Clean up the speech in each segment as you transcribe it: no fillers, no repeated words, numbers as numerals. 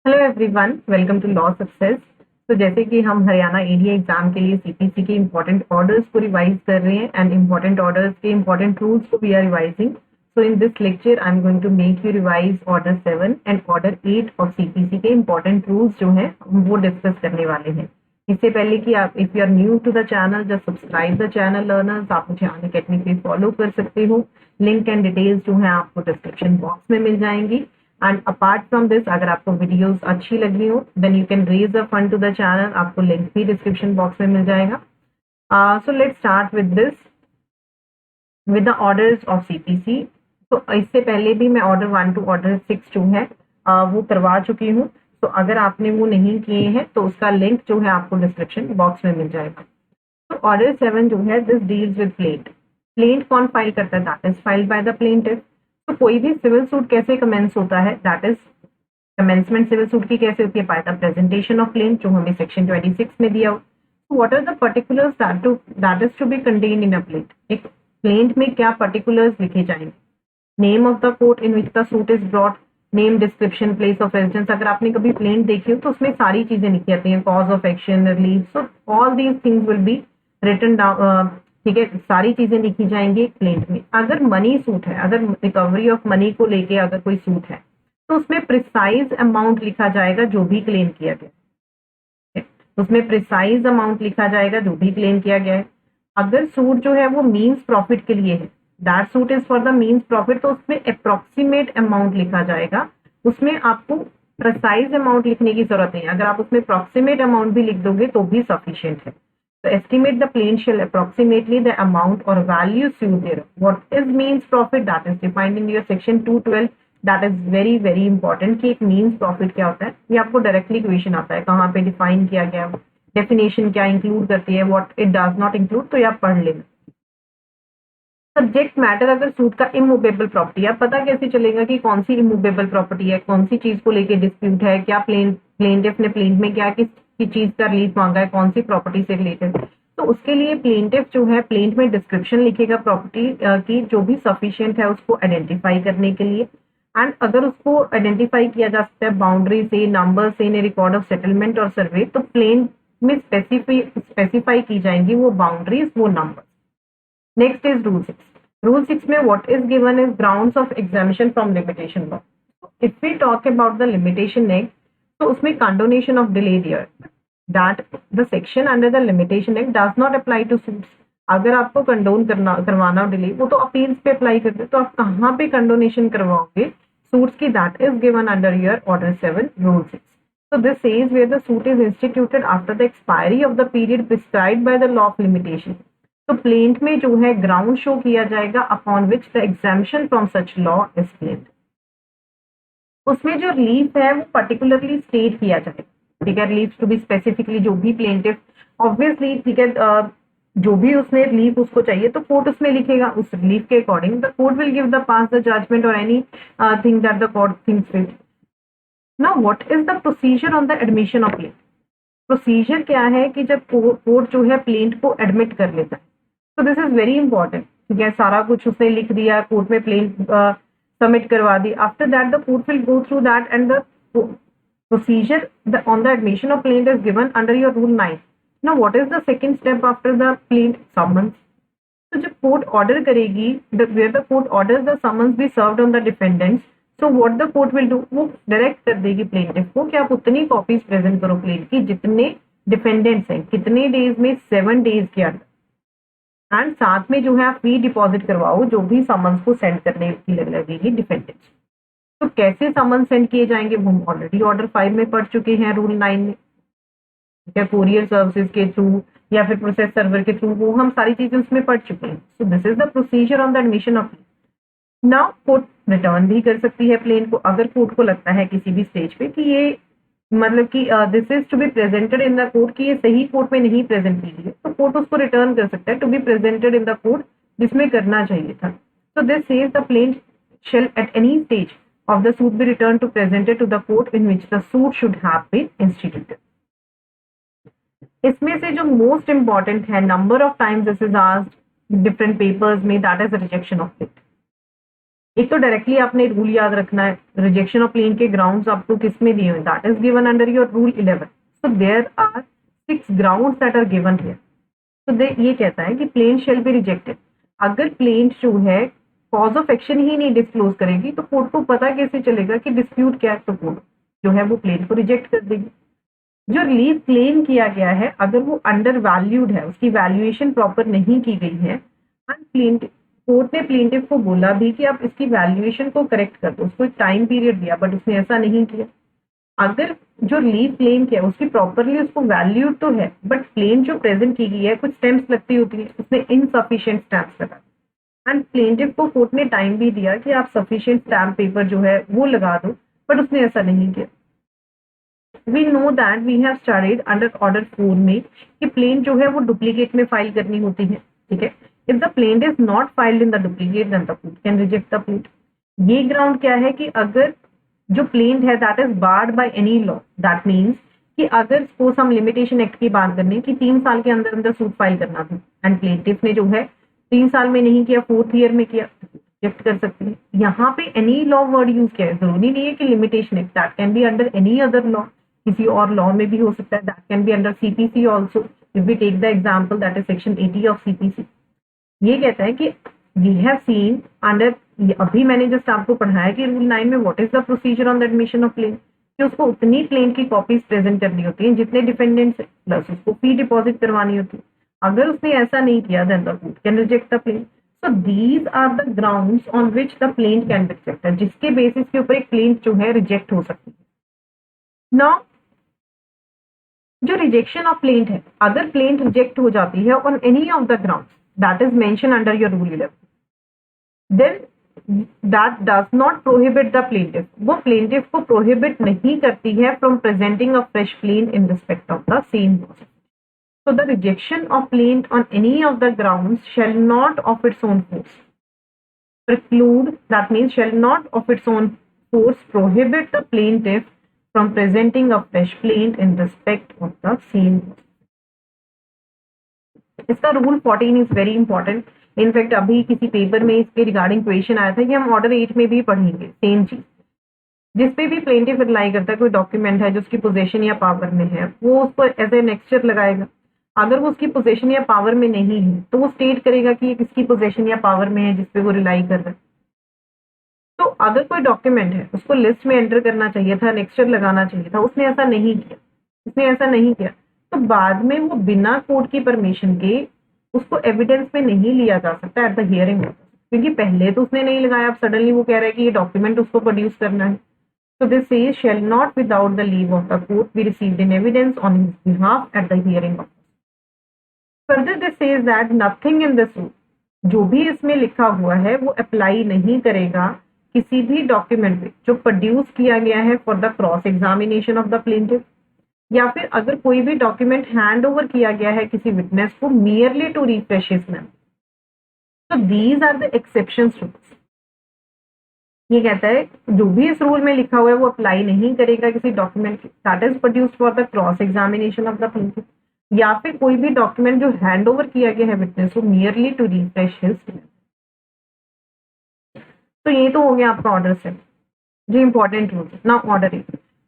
Hello everyone, welcome to law success. तो जैसे कि हम हरियाणा एडीए एग्जाम के लिए सीपीसी के इम्पोर्टेंट ऑर्डर्स को रिवाइज कर रहे हैं एंड इम्पोर्टेंट ऑर्डर्स के इम्पोर्टेंट रूल्स को we are revising. So in this lecture I am going to make you revise order 7 and order 8 of CPC के इम्पोर्टेंट रूल्स जो हैं वो डिस्कस करने वाले हैं। इससे पहले कि आप if you are new to the channel just subscribe the channel learners. आप मुझे अनअकैडमी पे फॉलो कर सकते हो। लिंक एंड डिटेल्स जो है आपको डिस्क्रिप्शन बॉक्स में मिल जाएंगी। एंड अपार्ट फ्रॉम दिस, अगर आपको वीडियोस अच्छी लगी हो then you can raise a fund to the channel. आपको लिंक भी डिस्क्रिप्शन बॉक्स में मिल जाएगा। So let's start with this with the orders of CPC. तो इससे पहले भी मैं ऑर्डर 1 टू ऑर्डर 6 जो है वो करवा चुकी हूँ। तो अगर आपने वो नहीं किए हैं तो उसका लिंक जो है आपको डिस्क्रिप्शन बॉक्स में मिल जाएगा। तो ऑर्डर 7 जो है this deals with plaint. Plaint कौन फाइल करता है? That is filed by the plaintiff. तो कोई भी सिविल सूट कैसे कमेंस होता है? That is commencement civil suit की कैसे होती है? By the presentation of plaint, जो हमें सेक्शन 26 में दिया हो। What are the particulars that is to be contained in a plaint? एक प्लेंट में क्या पर्टिकुलर्स लिखे जाएंगे? Name of the court in which the suit is brought, name, description, place of residence. अगर आपने कभी प्लेंट देखी हो तो उसमें सारी चीजें लिखी जाती हैं, cause of action, relief. So all these things will be written down. ठीक है, सारी चीजें लिखी जाएंगी प्लेंट में। अगर मनी सूट है, अगर रिकवरी ऑफ मनी को लेके अगर कोई सूट है तो उसमें प्रिसाइज अमाउंट लिखा जाएगा जो भी क्लेम किया गया है। उसमें प्रिसाइज अमाउंट लिखा जाएगा जो भी क्लेम किया गया है। अगर सूट जो है वो मीन्स प्रॉफिट के लिए है, that suit is for the means profit, तो उसमें अप्रोक्सीमेट अमाउंट लिखा जाएगा। उसमें आपको प्रिसाइज अमाउंट लिखने की जरूरत नहीं है। अगर आप उसमें अप्रोक्सीमेट अमाउंट भी लिख दोगे तो भी सफिशिएंट है। तो estimate the plane shall approximately the amount or value sued thereof. What is means profit? That is defined in your section 212. That is very very important कि एक means profit क्या होता है। ये आपको डायरेक्टली क्वेश्चन आता है, कहाँ पे डिफाइन किया गया, डेफिनेशन क्या इंक्लूड करती है, what it does not include, तो ये आप पढ़ लेना। सब्जेक्ट मैटर, अगर सूट का इमूवेबल प्रॉपर्टी है, पता कैसे चलेगा कि कौन सी इमूवेबल प्रॉपर्टी है, कौन सी चीज को लेके डिस्प्यूट है, क्या प्लेंटिफ ने प्लेंट में क्या किस की चीज का रिलीफ मांगा है, कौन सी प्रॉपर्टी से रिलेटेड। तो उसके लिए प्लेंटिफ जो है प्लेंट में डिस्क्रिप्शन लिखेगा प्रॉपर्टी की, जो भी सफिशिएंट है उसको आइडेंटिफाई करने के लिए। एंड अगर उसको आइडेंटिफाई किया जा सकता है बाउंड्री से, नंबर से, इन रिकॉर्ड ऑफ सेटलमेंट और सर्वे, तो प्लेन में स्पेसिफाई की जाएंगी वो बाउंड्रीज, वो number. Next is Rule 6. Rule 6 में what is given is grounds of exemption from limitation law. If we talk about the limitation act, तो उसमें condonation of delay there. That the section under the limitation act does not apply to suits. अगर आपको condone करवाना delay, वो तो appeals पे apply करते, तो आप कहाँ पे कंडोनेशन करवाओगे सूट्स की? That is given under your order 7 rule 6. So this says where the suit is instituted after the expiry of the period prescribed by the law of limitation. तो plaint में जो है ग्राउंड शो किया जाएगा upon which the exemption from such law is claimed. उसमें जो relief है वो पर्टिकुलरली स्टेट किया जाएगा। ठीक है, रिलीफ टू बी स्पेसिफिकली, जो भी प्लेंटिफ ऑब्वियसली, ठीक है, जो भी उसने रिलीफ उसको चाहिए तो कोर्ट उसमें लिखेगा उस रिलीफ के according. The court will give the pass the judgment और anything that the court thinks fit. Now what is the procedure on the admission of plaint? Procedure क्या है कि जब कोर्ट जो है प्लेंट को एडमिट कर लेता है, तो दिस इज वेरी इंपॉर्टेंट। ठीक है, सारा कुछ उसने लिख दिया, कोर्ट में प्लेंट सबमिट करवा दी। After that the court will go through that and the procedure on the admission of plaint is given under your rule 9. Now what is the second step after the plaint? Summons. तो जब court order करेगी, where the court orders the summons be served on the defendants, so what the court will do, वो direct कर देगी plaintiff को कि आप उतनी कॉपीज प्रेजेंट करो प्लेंट की जितने डिफेंडेंट्स हैं, कितने डेज में, 7 डेज के अंदर। एंड साथ में जो है आप फी डिपॉजिट करवाओ जो भी समन्स को सेंड करने की लगेगी डिफेंडेंट्स। तो कैसे समन्स सेंड किए जाएंगे वो हम ऑलरेडी ऑर्डर 5 में पढ़ चुके हैं, रूल 9 में। या कोरियर सर्विसेज के थ्रू या फिर प्रोसेस सर्वर के थ्रू, वो हम सारी चीजें उसमें पढ़ चुके हैं। So this is the procedure on the admission of. Now court return भी कर सकती है प्लेन को, अगर कोर्ट को लगता है किसी भी स्टेज पे कि ये मतलब कि this is to be presented in the court, कि ये सही कोर्ट में नहीं प्रेजेंट की गई है, तो कोर्ट उसको रिटर्न कर सकता है to be presented in the court जिसमें करना चाहिए था। So this says the plaint shall at any stage of the suit be return to presented to the court in which the suit should have been instituted. इसमें से जो most important है, number of times this is asked different papers में, that is rejection of plaint. एक तो directly आपने rule याद रखना है, रिजेक्शन ऑफ प्लेन के ग्राउंड्स आपको किस में दिए हुए, that is given under your rule 11. So there are 6 grounds that are given here. तो ये कहता है कि प्लेन शेल बी रिजेक्टेड. अगर प्लेन जो है कॉज ऑफ एक्शन ही नहीं डिस्क्लोज करेगी तो कोर्ट को पता कैसे चलेगा कि डिस्प्यूट क्या है, तो कोर्ट जो है वो प्लेन को रिजेक्ट कर देगी. जो रिलीफ क्लेम किया गया है अगर वो अंडर वैल्यूड है, उसकी वैल्यूएशन प्रॉपर नहीं की गई है, कोर्ट ने प्लेंटिफ को बोला भी कि आप इसकी वैल्यूएशन को करेक्ट कर दो, उसको एक टाइम पीरियड दिया, बट उसने ऐसा नहीं किया. अगर जो रिलीफ क्लेम किया उसकी प्रॉपरली उसको वैल्यूड तो है, बट क्लेम जो प्रेजेंट की गई है कुछ स्टैम्प्स लगती होती है, उसने इनसफिशिएंट स्टैम्प्स लगा एंड प्लेंटिफ को कोर्ट ने टाइम भी दिया कि आप सफिशिएंट स्टैम्प पेपर जो है वो लगा दो, बट उसने ऐसा नहीं किया. We know that we have studied under order 4 में कि प्लेन जो है वो डुप्लीकेट में फाइल करनी होती है, ठीक है. If the plaint is not filed in the duplicate then the court can reject the plaint. ये ग्राउंड क्या है कि अगर जो प्लेन है that is barred by any law, that means कि अगर सपोज हम लिमिटेशन एक्ट की बात करने कि 3 साल के अंदर अंदर सूट फाइल करना था एंड प्लेंटिफ ने जो है 3 साल में नहीं किया, 4th ईयर में किया, रिजेक्ट कर सकते हैं. यहाँ पे एनी लॉ वर्ड यूज किया है, जरूरी नहीं है कि limitation act, that can be under any other law, किसी और लॉ में भी हो सकता है, that can be under CPC also. If we take the example that is section 80 of CPC. ये कहता है कि वी हैव सीन अंडर, अभी मैंने जस्ट आपको पढ़ाया कि रूल 9 में what is the procedure on the admission of plaint, कि उसको उतनी प्लेन की कॉपीज प्रेजेंट करनी होती है जितने डिफेंडेंट्स है, प्लस उसको फी डिपॉजिट करवानी होती है. अगर उसने ऐसा नहीं किया then the court can reject the plaint. So these are the grounds on which the plaint can be rejected, जिसके बेसिस के ऊपर एक प्लेन जो है रिजेक्ट हो सकती है. नाउ जो रिजेक्शन ऑफ प्लेन है, अगर प्लेन रिजेक्ट हो जाती है on any of the grounds that is mention under your rule 11, then that does not prohibit the plaintiff, वो प्लेंटिफ को प्रोहिबिट नहीं करती है from presenting a fresh plaint in respect of the same law. So the rejection of plaint on any of the grounds shall not of its own force preclude, that means shall not of its own force prohibit the plaintiff from presenting a fresh plaint in respect of the same. इसका rule 14 is very important. In fact अभी किसी paper में इसके regarding question आया था कि हम order 8 में भी पढ़ेंगे सेम चीज. जिसपे भी प्लेंटिफ रिलाई करता है, कोई डॉक्यूमेंट है जो उसकी पोजेशन या पावर में है, वो उसको एज ए नेक्स्चर लगाएगा. अगर वो उसकी पोजीशन या पावर में नहीं है तो वो स्टेट करेगा कि ये किसकी पोजीशन या पावर में है जिसपे वो रिलाई कर रहा है. तो अगर कोई डॉक्यूमेंट है उसको लिस्ट में एंटर करना चाहिए था, नेक्स्चर लगाना चाहिए था, उसने ऐसा नहीं किया, तो बाद में वो बिना कोर्ट की परमिशन के उसको एविडेंस में नहीं लिया जा सकता एट द हियरिंग, क्योंकि पहले तो उसने नहीं लगाया, अब सडनली वो कह रहा है कि ये डॉक्यूमेंट उसको प्रोड्यूस करना है. So this says shall not without the leave of the court be received in evidence on his behalf at the hearing of. Further this says that nothing in this rule, जो भी इसमें लिखा हुआ है वो apply नहीं करेगा किसी भी डॉक्यूमेंट पे जो प्रोड्यूस किया गया है for the cross examination of the plaintiff, या फिर अगर कोई भी डॉक्यूमेंट हैंड ओवर किया गया है किसी विटनेस को merely to refresh his memory. तो these are the exceptions to this. ये कहता है जो भी इस रूल में लिखा हुआ है वो अप्लाई नहीं करेगा किसी document that is produced for the cross examination of the plaintiff, या फिर कोई भी डॉक्यूमेंट जो हैंड ओवर किया गया है विटनेस को मियरली टू रिफ्रेश हिज. तो ये तो हो गया आपका ऑर्डर 7 जो इंपॉर्टेंट रूल है. नाउ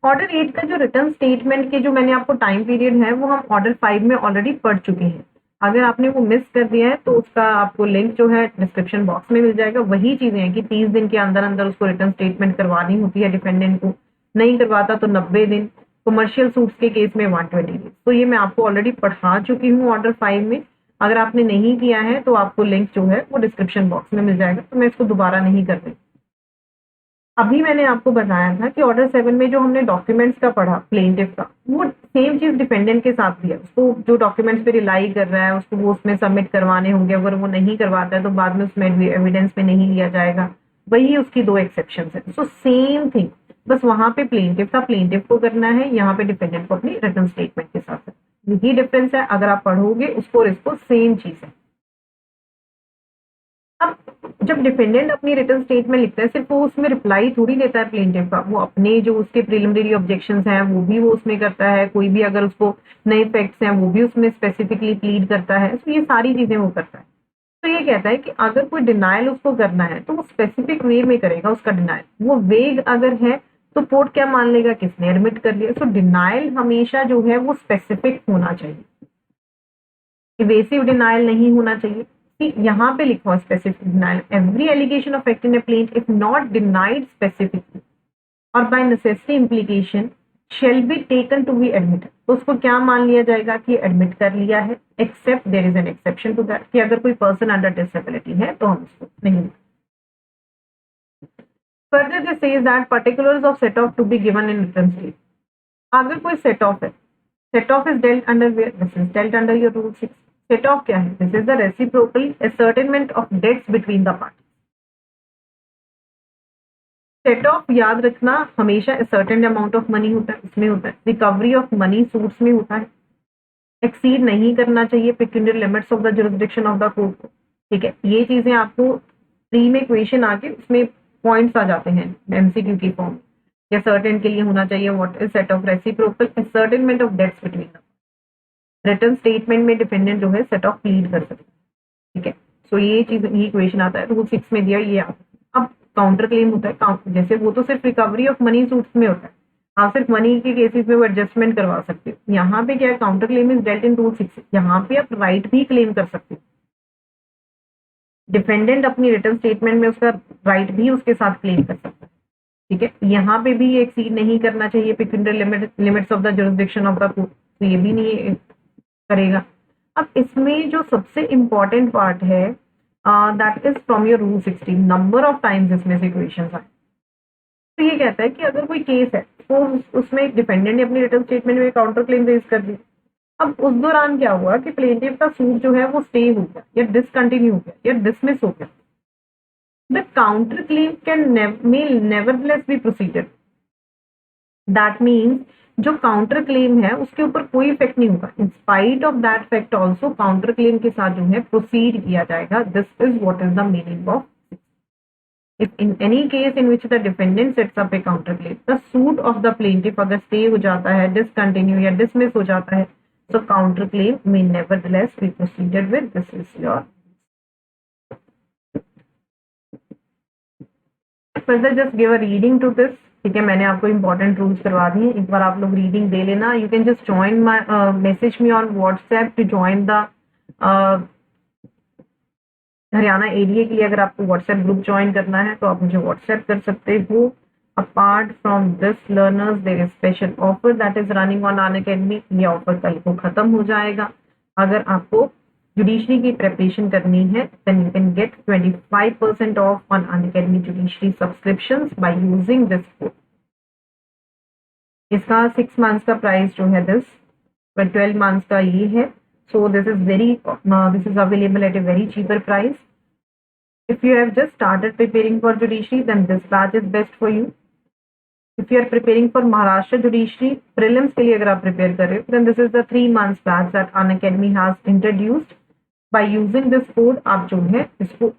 ऑर्डर 8 का जो रिटर्न स्टेटमेंट के जो मैंने आपको टाइम पीरियड है वो हम ऑर्डर 5 में ऑलरेडी पढ़ चुके हैं. अगर आपने वो मिस कर दिया है तो उसका आपको लिंक जो है डिस्क्रिप्शन बॉक्स में मिल जाएगा. वही चीजें हैं कि 30 दिन के अंदर अंदर उसको रिटर्न स्टेटमेंट करवानी होती है डिफेंडेंट को, नहीं करवाता तो 90 दिन, कमर्शियल सूट्स के केस में 120 डेज. तो ये मैं आपको ऑलरेडी पढ़ा चुकी हूँ ऑर्डर 5 में. अगर आपने नहीं किया है तो आपको लिंक जो है वो डिस्क्रिप्शन बॉक्स में मिल जाएगा, तो मैं इसको दोबारा नहीं कर रही. अभी मैंने आपको बताया था कि ऑर्डर 7 में जो हमने डॉक्यूमेंट्स का पढ़ा प्लेंटिफ का, वो सेम चीज डिफेंडेंट के साथ भी है. उसको जो डॉक्यूमेंट्स पे रिलाई कर रहा है उसको वो उसमें सबमिट करवाने होंगे, अगर वो नहीं करवाता है तो बाद में उसमें एविडेंस में नहीं लिया जाएगा. वही उसकी 2 एक्सेप्शंस है. सो सेम थिंग, बस वहां पे प्लेंटिफ था, प्लेंटिफ को करना है, यहाँ पे डिफेंडेंट को अपनी रिटर्न स्टेटमेंट के साथ. यही डिफरेंस है. अगर आप पढ़ोगे उसको और इसको सेम चीज है. अब जब डिफेंडेंट अपनी रिटर्न स्टेटमेंट लिखता है सिर्फ वो उसमें रिप्लाई थोड़ी देता है प्लेंटिफ का, वो अपने जो उसके प्रिलिमिनरी ऑब्जेक्शंस हैं वो भी वो उसमें करता है, कोई भी अगर उसको नए फैक्ट्स हैं वो भी उसमें स्पेसिफिकली प्लीड करता है. तो ये सारी चीजें वो करता है. तो ये कहता है कि अगर कोई डिनाइल उसको करना है तो वो स्पेसिफिक वे में करेगा उसका डिनाइल। वो वेग अगर है तो कोर्ट क्या मान लेगा, किसने एडमिट कर लिया। सो डिनाइल हमेशा जो है वो स्पेसिफिक होना चाहिए, इवेसिव डिनाइल नहीं होना चाहिए। कि यहाँ पे लिखा हुआ specific denial, every allegation of fact in a plaint if not denied specifically और by necessity implication shall be taken to be admitted. तो उसको क्या मान लिया जाएगा कि एडमिट कर लिया है, except there is an exception to that, कि अगर कोई पर्सन अंडर डिसेबिलिटी है तो हम उसको नहीं। Further this says that particulars of set off to be given in written state. अगर कोई सेट ऑफ है, set off is dealt under where, this is dealt under your rule 6। Set off क्या है, this is the reciprocal ascertainment of debts between the party. Set off याद रखना हमेशा certain amount of money होता है, इसमें होता है रिकवरी ऑफ मनी सूट्स में होता है, एक्सीड नहीं करना चाहिए pecuniary limits of the jurisdiction of the court को। ठीक है, ये चीजें आपको प्री में क्वेश्चन आके उसमें पॉइंट्स आ जाते हैं एमसीक्यू की फॉर्म। या सर्टेन के लिए होना चाहिए what is set off reciprocal ascertainment of debts between the. Written statement में डिफेंडेंट जो है सेट ऑफ प्लीड कर सकते हैं। ठीक है, सो ये चीज ये क्वेश्चन आता है रूल 6 में दिया ये आता है। अब काउंटर क्लेम होता है, जैसे वो तो सिर्फ रिकवरी ऑफ मनी सूट्स में होता है, आप सिर्फ मनी के केसेस में वो एडजस्टमेंट करवा सकते हो। यहाँ पे क्या है, counter claim is dealt in rule 6, यहाँ पे आप राइट भी क्लेम कर सकते हो। डिफेंडेंट अपनी रिटर्न स्टेटमेंट में उसका राइट भी उसके साथ क्लेम कर सकता है। ठीक है, यहाँ पे भी एक्सीड नहीं करना चाहिए pecuniary limits of the jurisdiction of the court, तो ये भी नहीं करेगा। अब इसमें जो सबसे इंपॉर्टेंट पार्ट है that is from your rule 16, number of times इसमें से क्वेश्चंस आए। तो ये कहता है कि अगर कोई केस है तो उसमें एक डिफेंडेंट ने अपनी रिटर्न स्टेटमेंट में काउंटर क्लेम रेज कर दी। अब उस दौरान क्या हुआ कि प्लेंटिफ का सूट जो है वो स्टे हो गया या डिसकंटिन्यू हो गया या डिसमिस हो गया। The counter claim can nevertheless be proceeded. That means जो काउंटर क्लेम है उसके ऊपर कोई इफेक्ट नहीं होगा, in spite of that fact also counter claim के साथ जो है प्रोसीड किया जाएगा। This is what is the meaning of if in any case in which the defendant sets up a counter claim, the suit of the plaintiff अगर stay हो जाता है, discontinue या dismiss हो जाता है, so counter claim may nevertheless be proceeded with. This is your further just give a reading to this. ठीक है, मैंने आपको इंपॉर्टेंट रूल्स करवा दिए, एक बार आप लोग रीडिंग दे लेना। You can just join my message me on WhatsApp to join the Haryana area के लिए। अगर आपको व्हाट्सएप ग्रुप ज्वाइन करना है तो आप मुझे व्हाट्सएप कर सकते हो। Apart from this learners there is special offer that is running on Unacademy. ये ऑफर कल को खत्म हो जाएगा। अगर आपको जुडिशरी की प्रिपरेशन करनी है then you can get 25% off on Unacademy judiciary subscriptions by using this code. इसका 6 मंथ्स का प्राइस जो है दिस 12 मंथ्स का ये है। So this is available at a very cheaper price. If you have just started preparing for judiciary, then this batch is best for you. If you are preparing for Maharashtra judiciary prelims के लिए अगर आप prepare कर रहे हो, then this is the 3 months batch that Unacademy has introduced. By using this code आप जो है इसको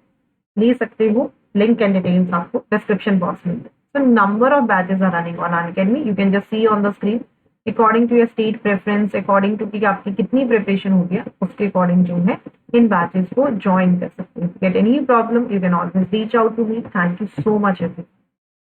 ले सकते हो। Link and details आपको description box में। So number of batches are running on Unacademy. You can just see on the screen. According to your state preference, according to कि आपकी कितनी प्रिपरेशन हो गया उसके अकॉर्डिंग जो है इन बैचेस को ज्वाइन कर सकते हैं। Get any problem you can always reach out to me. Thank you so much everyone.